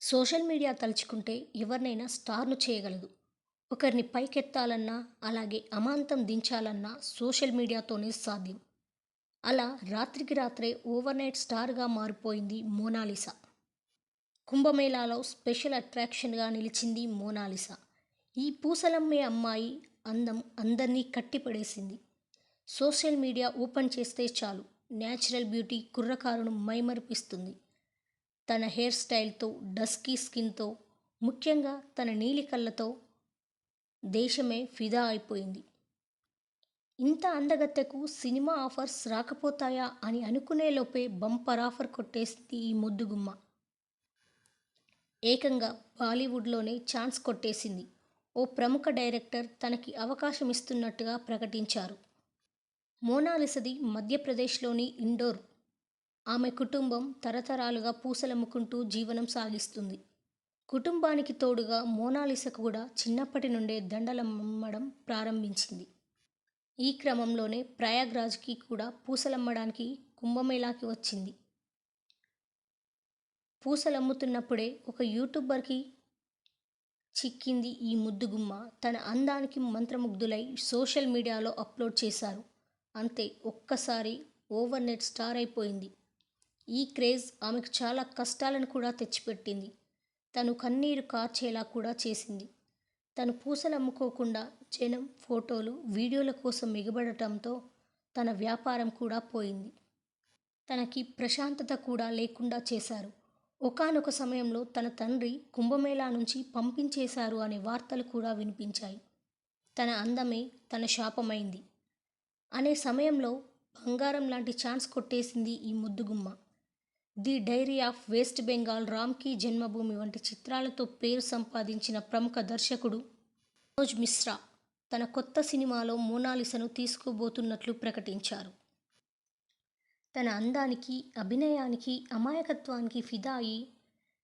Social media తలుచుకుంటే ఎవరినైనా స్టార్‌ను చేయగలదు. ఒకరిని పైకెత్తాలన్నా, అలాగే అమాంతం దించాలన్నా సోషల్ మీడియాతోనే సాధ్యం. అలా రాత్రికి రాత్రే ఓవర్‌నైట్ స్టార్‌గా మారిపోయింది మోనాలిసా. కుంభమేళాలో స్పెషల్ అట్రాక్షన్‌గా నిలిచింది మోనాలిసా. ఈ పూసలమ్మే అమ్మాయి అందం అందరినీ కట్టిపడేసింది. సోషల్ మీడియా ఓపెన్ చేస్తే చాలు న్యాచురల్ బ్యూటీ కుర్రకారును మైమరిపిస్తుంది. తన హెయిర్ స్టైల్‌తో, డస్కీ స్కిన్‌తో, ముఖ్యంగా తన నీలి కళ్ళతో దేశమే ఫిదా అయిపోయింది. ఇంత అందగత్తెకు సినిమా ఆఫర్స్ రాకపోతాయా అని అనుకునేలోపే బంపర్ ఆఫర్ కొట్టేసింది ఈ ముద్దుగుమ్మ. ఏకంగా బాలీవుడ్‌లోనే ఛాన్స్ కొట్టేసింది. ఓ ప్రముఖ డైరెక్టర్ తనకి అవకాశం ఇస్తున్నట్టుగా ప్రకటించారు. మోనాలిసది మధ్యప్రదేశ్‌లోని ఇండోర్. ఆమె కుటుంబం తరతరాలుగా పూసలమ్ముకుంటూ జీవనం సాగిస్తుంది. కుటుంబానికి తోడుగా మోనాలిసా కూడా చిన్నప్పటి నుండే దండలమ్మడం ప్రారంభించింది. ఈ క్రమంలోనే ప్రయాగ్రాజ్‌కి కూడా పూసలమ్మడానికి కుంభమేళాకి వచ్చింది. పూసలమ్ముతున్నప్పుడే ఒక యూట్యూబర్‌కి చిక్కింది ఈ ముద్దుగుమ్మ. తన అందానికి మంత్రముగ్ధులై సోషల్ మీడియాలో అప్లోడ్ చేశారు. అంతే ఒక్కసారి ఓవర్‌నైట్ స్టార్ అయిపోయింది. ఈ క్రేజ్ ఆమెకు చాలా కష్టాలను కూడా తెచ్చిపెట్టింది. తను కన్నీరు కార్చేలా కూడా చేసింది. తను పూసలమ్ముకోకుండా జనం ఫోటోలు, వీడియోల కోసం ఎగబడటంతో తన వ్యాపారం కూడా పోయింది. తనకి ప్రశాంతత కూడా లేకుండా చేశారు. ఒకానొక సమయంలో తన తండ్రి కుంభమేళా నుంచి పంపించేశారు అనే వార్తలు కూడా వినిపించాయి. తన అందమే తన శాపమైంది అనే సమయంలో బంగారం లాంటి ఛాన్స్ కొట్టేసింది ఈ ముద్దుగుమ్మ. The diary of West Bengal, Ram Ki Janmabhoomi వంటి చిత్రాలతో పేరు సంపాదించిన ప్రముఖ దర్శకుడు మనోజ్ మిశ్రా తన కొత్త సినిమాలో మోనాలిసాను తీసుకోబోతున్నట్లు ప్రకటించారు. తన అందానికి, అభినయానికి, అమాయకత్వానికి ఫిదా అయి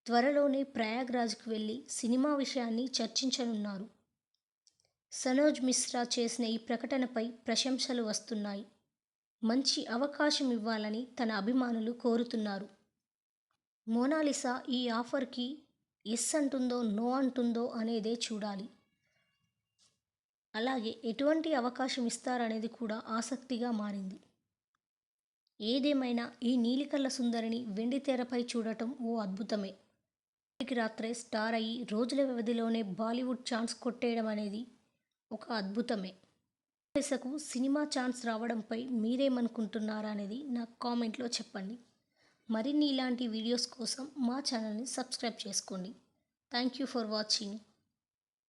త్వరలోనే ప్రయాగ్రాజ్‌కి వెళ్లి సినిమా విషయాన్ని చర్చించనున్నారు. మనోజ్ మిశ్రా చేసిన ఈ ప్రకటనపై ప్రశంసలు వస్తున్నాయి. మంచి అవకాశం ఇవ్వాలని తన అభిమానులు కోరుతున్నారు. మోనాలిసా ఈ ఆఫర్‌కి యెస్ అంటుందో, నో అంటుందో అనేదే చూడాలి. అలాగే ఎటువంటి అవకాశం ఇస్తారనేది కూడా ఆసక్తిగా మారింది. ఏదేమైనా ఈ నీలికళ్ళ సుందరిని వెండితెరపై చూడటం ఓ అద్భుతమే. రాత్రికి రాత్రే స్టార్ అయ్యి రోజుల వ్యవధిలోనే బాలీవుడ్ ఛాన్స్ కొట్టేయడం అనేది ఒక అద్భుతమే. మోనాలిసాకు సినిమా ఛాన్స్ రావడంపై మీరేమనుకుంటున్నారనేది నాకు కామెంట్లో చెప్పండి. మరిన్ని ఇలాంటి వీడియోస్ కోసం మా ఛానల్ని సబ్స్క్రైబ్ చేసుకోండి. Thank you for watching.